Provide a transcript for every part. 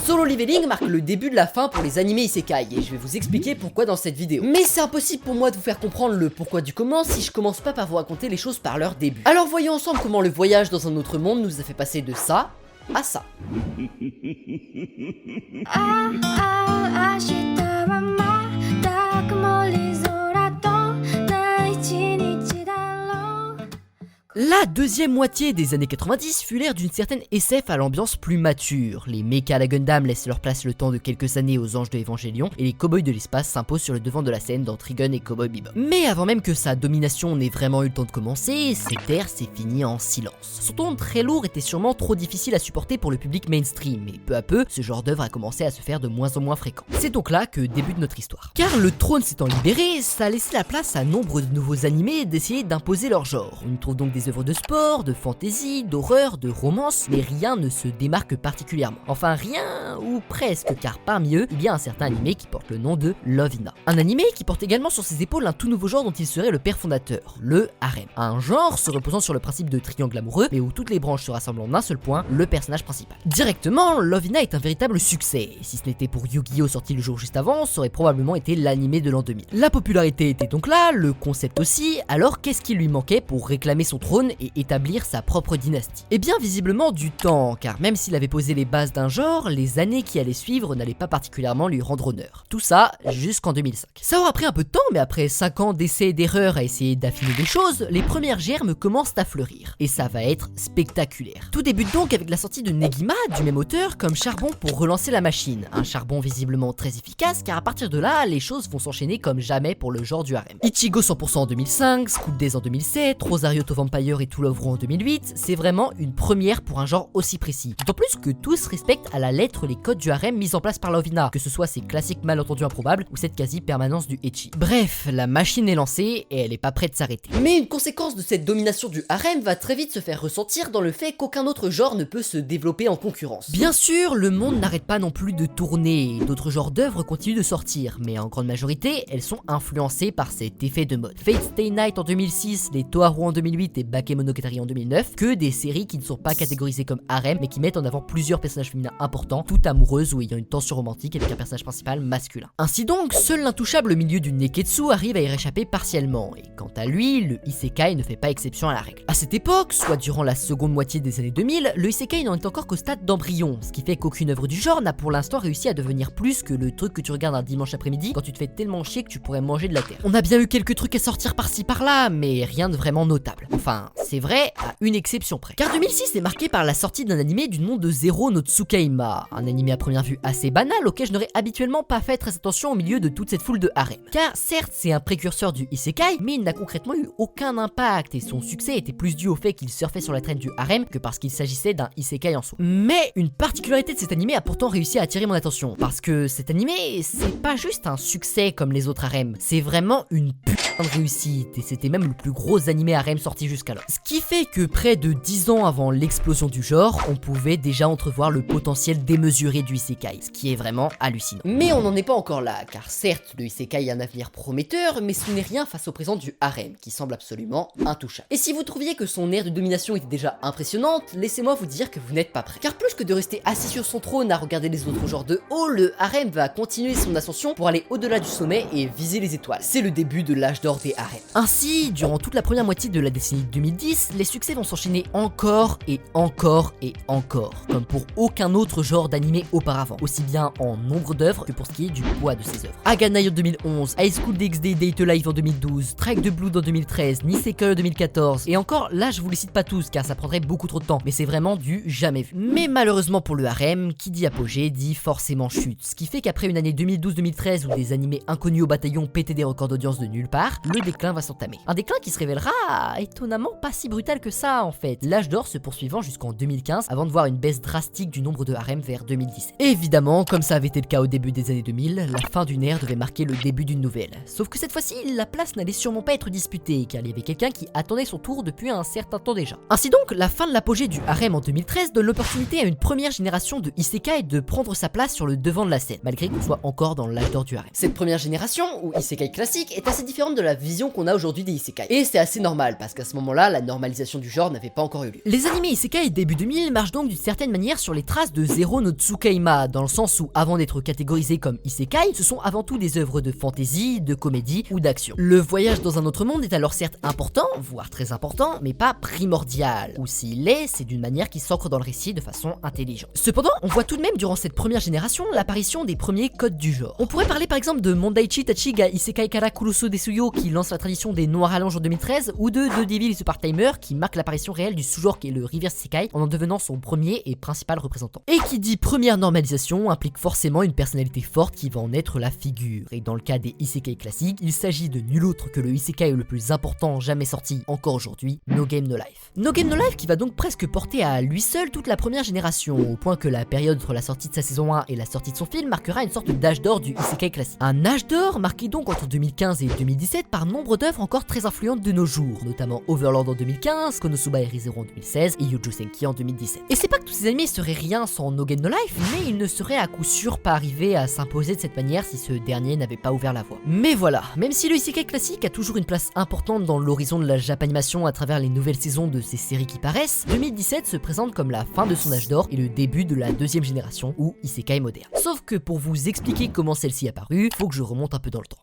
Solo Leveling marque le début de la fin pour les animés isekai et je vais vous expliquer pourquoi dans cette vidéo. Mais c'est impossible pour moi de vous faire comprendre le pourquoi du comment si je commence pas par vous raconter les choses par leur début. Alors voyons ensemble comment le voyage dans un autre monde nous a fait passer de ça à ça. La deuxième moitié des années 90 fut l'ère d'une certaine SF à l'ambiance plus mature. Les mechas à la Gundam laissent leur place le temps de quelques années aux anges de Evangelion et les cowboys de l'espace s'imposent sur le devant de la scène dans Trigun et Cowboy Bebop. Mais avant même que sa domination n'ait vraiment eu le temps de commencer, cette ère s'est finie en silence. Son ton très lourd était sûrement trop difficile à supporter pour le public mainstream et peu à peu, ce genre d'œuvre a commencé à se faire de moins en moins fréquent. C'est donc là que débute notre histoire. Car le trône s'étant libéré, ça a laissé la place à nombre de nouveaux animés d'essayer d'imposer leur genre. On y trouve donc des œuvres de sport, de fantasy, d'horreur, de romance, mais rien ne se démarque particulièrement. Enfin rien, ou presque, car parmi eux, il y a un certain animé qui porte le nom de Love Hina. Un animé qui porte également sur ses épaules un tout nouveau genre dont il serait le père fondateur, le harem. Un genre se reposant sur le principe de triangle amoureux, mais où toutes les branches se rassemblent en un seul point, le personnage principal. Directement, Love Hina est un véritable succès, et si ce n'était pour Yu-Gi-Oh sorti le jour juste avant, ça aurait probablement été l'animé de l'an 2000. La popularité était donc là, le concept aussi, alors qu'est-ce qui lui manquait pour réclamer son trône et établir sa propre dynastie? Eh bien visiblement du temps, car même s'il avait posé les bases d'un genre, les années qui allaient suivre n'allaient pas particulièrement lui rendre honneur. Tout ça jusqu'en 2005. Ça aura pris un peu de temps, mais après 5 ans d'essais et d'erreurs à essayer d'affiner des choses, les premières germes commencent à fleurir. Et ça va être spectaculaire. Tout débute donc avec la sortie de Negima, du même auteur, comme charbon pour relancer la machine. Un charbon visiblement très efficace, car à partir de là, les choses vont s'enchaîner comme jamais pour le genre du harem. Ichigo 100% en 2005, School Days en 2007, Rosario to Vampire et To Love Ru en 2008, c'est vraiment une première pour un genre aussi précis. D'autant plus que tous respectent à la lettre les codes du harem mis en place par Love Hina, que ce soit ses classiques malentendus improbables ou cette quasi-permanence du ecchi. Bref, la machine est lancée et elle est pas prête de s'arrêter. Mais une conséquence de cette domination du harem va très vite se faire ressentir dans le fait qu'aucun autre genre ne peut se développer en concurrence. Bien sûr, le monde n'arrête pas non plus de tourner, et d'autres genres d'œuvres continuent de sortir, mais en grande majorité, elles sont influencées par cet effet de mode. Fate Stay Night en 2006, les Toharu en 2008 et Bakemonogatari en 2009, que des séries qui ne sont pas catégorisées comme harem, mais qui mettent en avant plusieurs personnages féminins importants, toutes amoureuses ou ayant une tension romantique avec un personnage principal masculin. Ainsi donc, seul l'intouchable milieu du neketsu arrive à y réchapper partiellement, et quant à lui, le isekai ne fait pas exception à la règle. À cette époque, soit durant la seconde moitié des années 2000, le isekai n'en est encore qu'au stade d'embryon, ce qui fait qu'aucune œuvre du genre n'a pour l'instant réussi à devenir plus que le truc que tu regardes un dimanche après-midi quand tu te fais tellement chier que tu pourrais manger de la terre. On a bien eu quelques trucs à sortir par-ci par-là, mais rien de vraiment notable. Enfin, c'est vrai, à une exception près. Car 2006 est marqué par la sortie d'un animé du nom de Zero no Tsukaima, un animé à première vue assez banal auquel je n'aurais habituellement pas fait très attention au milieu de toute cette foule de harem. Car certes c'est un précurseur du isekai, mais il n'a concrètement eu aucun impact et son succès était plus dû au fait qu'il surfait sur la traîne du harem que parce qu'il s'agissait d'un isekai en soi. Mais une particularité de cet animé a pourtant réussi à attirer mon attention, parce que cet animé c'est pas juste un succès comme les autres harems, c'est vraiment une putain de réussite et c'était même le plus gros animé harem sorti jusqu'alors. Ce qui fait que près de 10 ans avant l'explosion du genre, on pouvait déjà entrevoir le potentiel démesuré du isekai, ce qui est vraiment hallucinant. Mais on n'en est pas encore là, car certes le isekai a un avenir prometteur, mais ce n'est rien face au présent du harem, qui semble absolument intouchable. Et si vous trouviez que son ère de domination était déjà impressionnante, laissez-moi vous dire que vous n'êtes pas prêts. Car plus que de rester assis sur son trône à regarder les autres genres de haut, le harem va continuer son ascension pour aller au-delà du sommet et viser les étoiles. C'est le début de l'âge d'or des harems. Ainsi, durant toute la première moitié de la décennie 2010, les succès vont s'enchaîner encore et encore et encore, comme pour aucun autre genre d'animé auparavant, aussi bien en nombre d'œuvres que pour ce qui est du poids de ses œuvres. Aganai en 2011, High School DxD Date Live en 2012, Strike the Blood en 2013, Nisekoi en 2014, et encore là je vous les cite pas tous car ça prendrait beaucoup trop de temps, mais c'est vraiment du jamais vu. Mais malheureusement pour le harem, qui dit apogée dit forcément chute, ce qui fait qu'après une année 2012-2013 où des animés inconnus au bataillon pétaient des records d'audience de nulle part, le déclin va s'entamer. Un déclin qui se révélera étonnamment pas si brutal que ça en fait, l'âge d'or se poursuivant jusqu'en 2015 avant de voir une baisse drastique du nombre de harems vers 2017. Évidemment, comme ça avait été le cas au début des années 2000, la fin d'une ère devait marquer le début d'une nouvelle. Sauf que cette fois-ci, la place n'allait sûrement pas être disputée car il y avait quelqu'un qui attendait son tour depuis un certain temps déjà. Ainsi donc, la fin de l'apogée du harem en 2013 donne l'opportunité à une première génération de isekai de prendre sa place sur le devant de la scène, malgré qu'on soit encore dans l'âge d'or du harem. Cette première génération, ou isekai classique, est assez différente de la vision qu'on a aujourd'hui des isekai. Et c'est assez normal, parce qu'à ce moment-là, la normalisation du genre n'avait pas encore eu lieu. Les animés isekai début 2000 marchent donc d'une certaine manière sur les traces de Zero no Tsukaima, dans le sens où, avant d'être catégorisés comme isekai, ce sont avant tout des œuvres de fantasy, de comédie ou d'action. Le voyage dans un autre monde est alors certes important, voire très important, mais pas primordial. Ou s'il l'est, c'est d'une manière qui s'ancre dans le récit de façon intelligente. Cependant, on voit tout de même durant cette première génération l'apparition des premiers codes du genre. On pourrait parler par exemple de Mondaichi Tachi ga Isekai Kara Kuroso Desuyo qui lance la tradition des noirs allonges en 2013, ou de The Devil is a Part-Timer qui marque l'apparition réelle du sous-genre qui est le reverse isekai en devenant son premier et principal représentant. Et qui dit première normalisation implique forcément une personnalité forte qui va en être la figure. Et dans le cas des isekai classiques, il s'agit de nul autre que le isekai le plus important jamais sorti encore aujourd'hui, No Game No Life. No Game No Life qui va donc presque porter à lui seul toute la première génération, au point que la période entre la sortie de sa saison 1 et la sortie de son film marquera une sorte d'âge d'or du isekai classique. Un âge d'or marqué donc entre 2015 et 2017 par nombre d'œuvres encore très influentes de nos jours, notamment Overlord en 2015, Konosuba et Re:Zero en 2016 et Yuujou Senki en 2017. Et c'est pas que tous ces animés seraient rien sans No Game No Life, mais ils ne seraient à coup sûr pas arrivés à s'imposer de cette manière si ce dernier n'avait pas ouvert la voie. Mais voilà, même si le isekai classique a toujours une place importante dans l'horizon de la Japanimation à travers les nouvelles saisons de ces séries qui paraissent, 2017 se présente comme la fin de son âge d'or et le début de la deuxième génération ou isekai moderne. Sauf que pour vous expliquer comment celle-ci est apparue, faut que je remonte un peu dans le temps.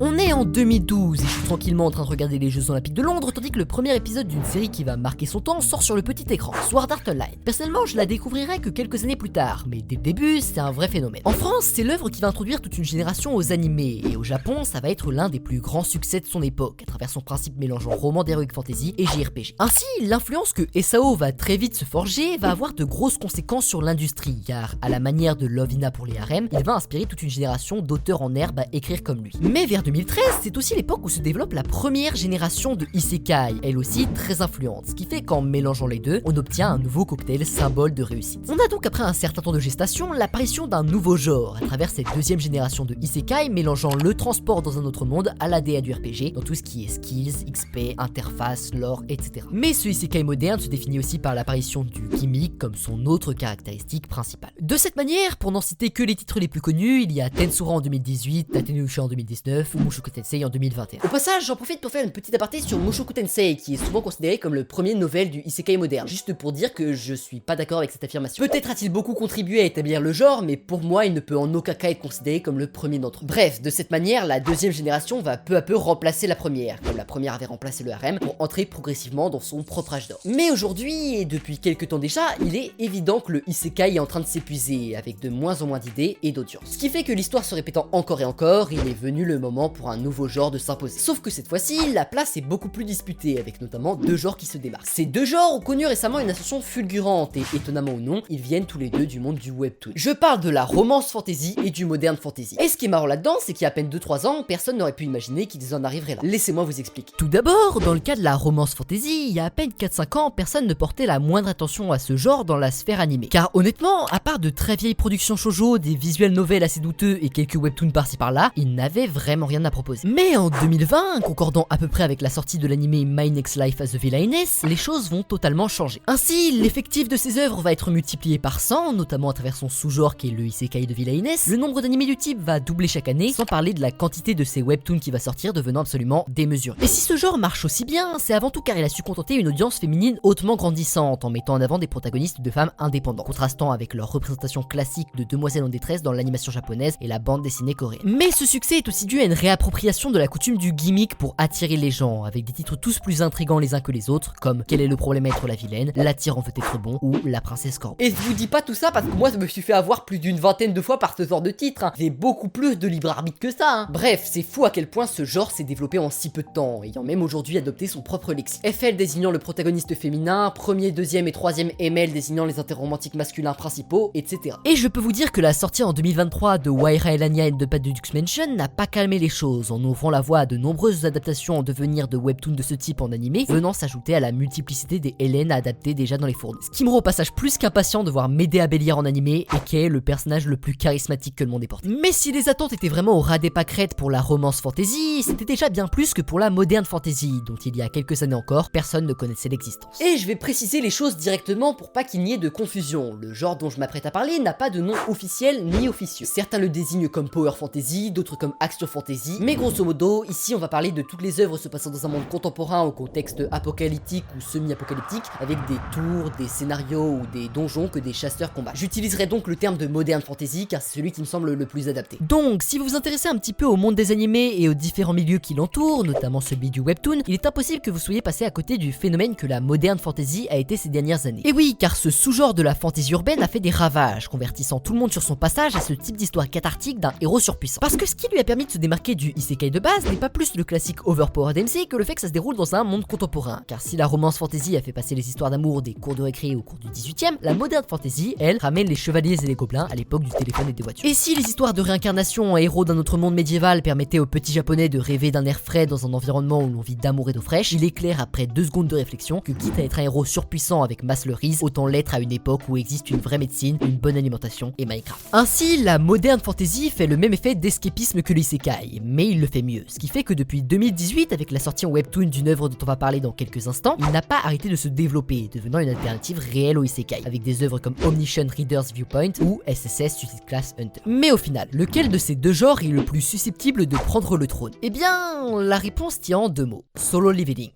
On est en 2012 et je suis tranquillement en train de regarder les Jeux Olympiques de Londres tandis que le premier épisode d'une série qui va marquer son temps sort sur le petit écran, Sword Art Online. Personnellement, je la découvrirai que quelques années plus tard, mais dès le début, c'est un vrai phénomène. En France, c'est l'œuvre qui va introduire toute une génération aux animés, et au Japon, ça va être l'un des plus grands succès de son époque, à travers son principe mélangeant roman d'heroic fantasy et JRPG. Ainsi, l'influence que SAO va très vite se forger va avoir de grosses conséquences sur l'industrie, car à la manière de Love Hina pour les harems, il va inspirer toute une génération d'auteurs en herbe à écrire comme lui. Mais vers 2013, c'est aussi l'époque où se développe la première génération de isekai, elle aussi très influente, ce qui fait qu'en mélangeant les deux, on obtient un nouveau cocktail symbole de réussite. On a donc après un certain temps de gestation l'apparition d'un nouveau genre, à travers cette deuxième génération de isekai mélangeant le transport dans un autre monde à l'ADN du RPG, dans tout ce qui est skills, XP, interface, lore, etc. Mais ce isekai moderne se définit aussi par l'apparition du gimmick comme son autre caractéristique principale. De cette manière, pour n'en citer que les titres les plus connus, il y a Tensura en 2018, Tatenusha en 2019 ou Mushoku Tensei en 2021. Au passage, j'en profite pour faire une petite aparté sur Mushoku Tensei, qui est souvent considéré comme le premier novel du isekai moderne, juste pour dire que je suis pas d'accord avec cette affirmation. Peut-être a-t-il beaucoup contribué à établir le genre, mais pour moi, il ne peut en aucun cas être considéré comme le premier d'entre eux. Bref, de cette manière, la deuxième génération va peu à peu remplacer la première, comme la première avait remplacé le harem, pour entrer progressivement dans son propre âge d'or. Mais aujourd'hui, et depuis quelques temps déjà, il est évident que le isekai est en train de s'épuiser, avec de moins en moins d'idées et d'audience. Ce qui fait que l'histoire se répétant encore et encore, il est venu le moment pour un nouveau genre de s'imposer. Sauf que cette fois-ci, la place est beaucoup plus disputée, avec notamment deux genres qui se démarquent. Ces deux genres ont connu récemment une ascension fulgurante, et étonnamment ou non, ils viennent tous les deux du monde du webtoon. Je parle de la romance fantasy et du modern fantasy. Et ce qui est marrant là-dedans, c'est qu'il y a à peine 2-3 ans, personne n'aurait pu imaginer qu'ils en arriveraient là. Laissez-moi vous expliquer. Tout d'abord, dans le cas de la romance fantasy, il y a à peine 4-5 ans, personne ne portait la moindre attention à ce genre dans la sphère animée. Car honnêtement, à part de très vieilles productions shoujo, des visuels novels assez douteux et quelques webtoons par-ci par-là, ils n'avaient vraiment rien à proposer. Mais en 2020, concordant à peu près avec la sortie de l'anime My Next Life as a Villainess, les choses vont totalement changer. Ainsi, l'effectif de ces œuvres va être multiplié par 100, notamment à travers son sous-genre qui est le isekai de Villainess. Le nombre d'animés du type va doubler chaque année, sans parler de la quantité de ces webtoons qui va sortir devenant absolument démesurée. Et si ce genre marche aussi bien, c'est avant tout car il a su contenter une audience féminine hautement grandissante, en mettant en avant des protagonistes de femmes indépendantes, contrastant avec leur représentation classique de demoiselles en détresse dans l'animation japonaise et la bande dessinée coréenne. Mais ce succès est aussi dû à une réappropriation de la coutume du gimmick pour attirer les gens, avec des titres tous plus intrigants les uns que les autres, comme Quel est le problème à être la vilaine, La tyran veut être bon ou La princesse corbeau. Et je vous dis pas tout ça parce que moi je me suis fait avoir plus d'une vingtaine de fois par ce genre de titre, hein. J'ai beaucoup plus de libre arbitre que ça, hein. Bref, c'est fou à quel point ce genre s'est développé en si peu de temps, ayant même aujourd'hui adopté son propre lexique. FL désignant le protagoniste féminin, premier, deuxième et troisième ML désignant les interromantiques masculins principaux, etc. Et je peux vous dire que la sortie en 2023 de Waira Elania et de Pat de Dux Mansion n'a pas calmé les choses, en ouvrant la voie à de nombreuses adaptations en devenir de webtoons de ce type en animé, venant s'ajouter à la multiplicité des Hélènes adaptées déjà dans les fourneaux. Ce qui me rend au passage plus qu'impatient de voir Médéa Bélière en animé, et qui est le personnage le plus charismatique que le monde ait porté. Mais si les attentes étaient vraiment au ras des pâquerettes pour la romance fantasy, c'était déjà bien plus que pour la moderne fantasy, dont il y a quelques années encore, personne ne connaissait l'existence. Et je vais préciser les choses directement pour pas qu'il n'y ait de confusion. Le genre dont je m'apprête à parler n'a pas de nom officiel ni officieux. Certains le désignent comme Power Fantasy, d'autres comme Action Fantasy, fantasy, mais grosso modo, ici on va parler de toutes les œuvres se passant dans un monde contemporain au contexte apocalyptique ou semi-apocalyptique, avec des tours, des scénarios ou des donjons que des chasseurs combattent. J'utiliserai donc le terme de modern fantasy car c'est celui qui me semble le plus adapté. Donc, si vous vous intéressez un petit peu au monde des animés et aux différents milieux qui l'entourent, notamment celui du webtoon, il est impossible que vous soyez passé à côté du phénomène que la modern fantasy a été ces dernières années. Et oui, car ce sous-genre de la fantasy urbaine a fait des ravages, convertissant tout le monde sur son passage à ce type d'histoire cathartique d'un héros surpuissant. Parce que ce qui lui a permis de se démarquer du isekai de base n'est pas plus le classique overpowered MC que le fait que ça se déroule dans un monde contemporain. Car si la romance fantasy a fait passer les histoires d'amour des cours de récré au cours du 18e, la modern fantasy, elle, ramène les chevaliers et les gobelins à l'époque du téléphone et des voitures. Et si les histoires de réincarnation en héros d'un autre monde médiéval permettaient aux petits japonais de rêver d'un air frais dans un environnement où l'on vit d'amour et d'eau fraîche, il est clair après 2 secondes de réflexion que quitte à être un héros surpuissant avec masse le riz, autant l'être à une époque où existe une vraie médecine, une bonne alimentation et Minecraft. Ainsi, la modern fantasy fait le même effet d'escapisme que l'isekai, mais il le fait mieux, ce qui fait que depuis 2018, avec la sortie en webtoon d'une œuvre dont on va parler dans quelques instants, il n'a pas arrêté de se développer, devenant une alternative réelle au isekai, avec des œuvres comme Omniscient Reader's Viewpoint ou SSS Suicide Class Hunter. Mais au final, lequel de ces deux genres est le plus susceptible de prendre le trône? Eh bien, la réponse tient en 2 mots. Solo Leveling.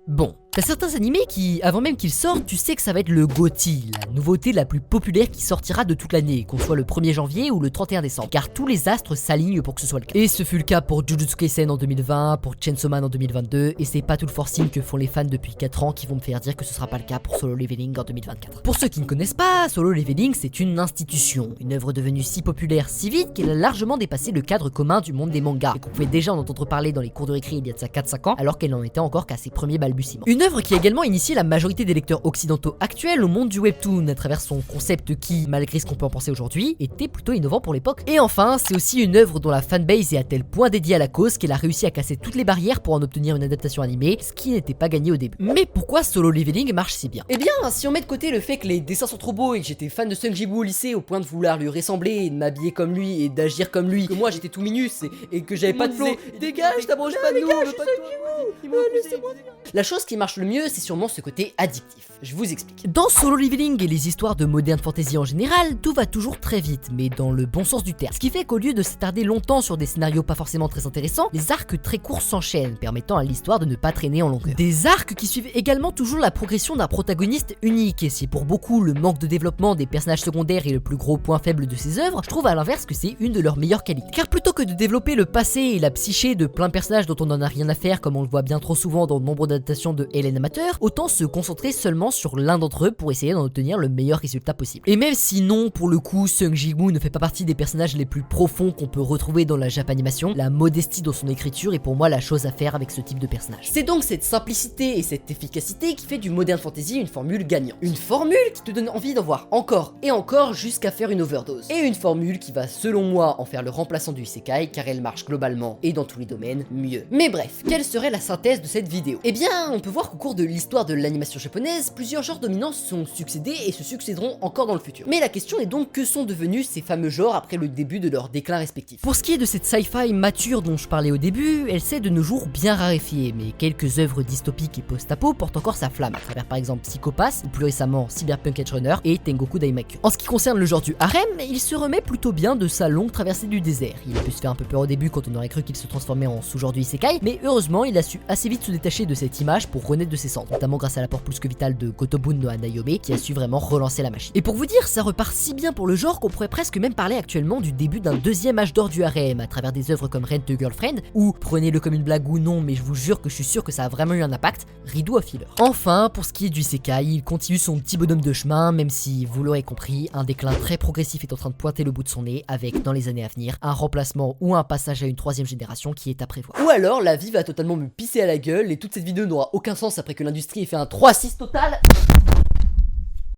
Bon, t'as certains animés qui, avant même qu'ils sortent, tu sais que ça va être le GOTY, la nouveauté la plus populaire qui sortira de toute l'année, qu'on soit le 1er janvier ou le 31 décembre, car tous les astres s'alignent pour que ce soit le cas. Et ce fut le cas pour Jujutsu Kaisen en 2020, pour Chainsaw Man en 2022, et c'est pas tout le forcing que font les fans depuis 4 ans qui vont me faire dire que ce sera pas le cas pour Solo Leveling en 2024. Pour ceux qui ne connaissent pas, Solo Leveling c'est une institution, une œuvre devenue si populaire si vite qu'elle a largement dépassé le cadre commun du monde des mangas, et qu'on pouvait déjà en entendre parler dans les cours de récré il y a de ça 4-5 ans, alors qu'elle n'en était encore qu'à ses premiers balbutiements. Une œuvre qui a également initié la majorité des lecteurs occidentaux actuels au monde du webtoon à travers son concept qui, malgré ce qu'on peut en penser aujourd'hui, était plutôt innovant pour l'époque. Et enfin, c'est aussi une œuvre dont la fanbase est à tel point dédiée à la cause qu'elle a réussi à casser toutes les barrières pour en obtenir une adaptation animée, ce qui n'était pas gagné au début. Mais pourquoi Solo Leveling marche si bien? Eh bien, si on met de côté le fait que les dessins sont trop beaux et que j'étais fan de Sung Ji-woo au lycée au point de vouloir lui ressembler et de m'habiller comme lui et d'agir comme lui, que moi j'étais tout minus et que j'avais pas de flow, dégage, t'approches pas de nous, on veut pas de toi. La chose qui marche le mieux, c'est sûrement ce côté addictif. Je vous explique. Dans Solo Leveling et les histoires de modern fantasy en général, tout va toujours très vite, mais dans le bon sens du terme. Ce qui fait qu'au lieu de s'attarder longtemps sur des scénarios pas forcément très intéressants, les arcs très courts s'enchaînent, permettant à l'histoire de ne pas traîner en longueur. Des arcs qui suivent également toujours la progression d'un protagoniste unique, et si pour beaucoup le manque de développement des personnages secondaires est le plus gros point faible de ces œuvres, je trouve à l'inverse que c'est une de leurs meilleures qualités. Car plutôt que de développer le passé et la psyché de plein de personnages dont on en a rien à faire, comme on le voit bien trop souvent dans de nombreuses adaptations de Ellen Amateur, autant se concentrer seulement sur l'un d'entre eux pour essayer d'en obtenir le meilleur résultat possible. Et même si non, pour le coup, Sung Ji-woo ne fait pas partie des personnages les plus profonds qu'on peut retrouver dans la Japanimation, la modestie dans son écriture est pour moi la chose à faire avec ce type de personnage. C'est donc cette simplicité et cette efficacité qui fait du modern fantasy une formule gagnante. Une formule qui te donne envie d'en voir encore et encore jusqu'à faire une overdose. Et une formule qui va, selon moi, en faire le remplaçant du isekai car elle marche globalement et dans tous les domaines mieux. Mais bref, quelle serait la synthèse de cette vidéo? Eh bien, on peut voir qu'au cours de l'histoire de l'animation japonaise, plusieurs genres dominants se sont succédés et se succéderont encore dans le futur. Mais la question est donc que sont devenus ces fameux genres après le début de leur déclin respectif. Pour ce qui est de cette sci-fi mature dont je parlais au début, elle s'est de nos jours bien raréfiée, mais quelques œuvres dystopiques et post-apo portent encore sa flamme, à travers par exemple Psycho Pass, ou plus récemment Cyberpunk Edge Runner et Tengoku Daimaku. En ce qui concerne le genre du harem, il se remet plutôt bien de sa longue traversée du désert. Il a pu se faire un peu peur au début quand on aurait cru qu'il se transformait en sous-genre du isekai, mais heureusement il a su assez vite se détacher de cette image pour renaître de ses cendres, notamment grâce à l'apport plus que vital de Kotobun no Hanayome qui a su vraiment relancer la machine. Et pour vous dire, ça repart si bien pour le genre qu'on pourrait presque même parler actuellement du début d'un deuxième âge d'or du harem à travers des œuvres comme Rent a Girlfriend ou, prenez-le comme une blague ou non, mais je vous jure que je suis sûr que ça a vraiment eu un impact, Rideau of Healer. Enfin, pour ce qui est du isekai, il continue son petit bonhomme de chemin, même si, vous l'aurez compris, un déclin très progressif est en train de pointer le bout de son nez avec, dans les années à venir, un remplacement ou un passage à une 3e génération qui est à prévoir. Ou alors, la vie va totalement me pisser à la gueule et toute cette vidéo n'aura aucun sens après que l'industrie ait fait un 3-6 total.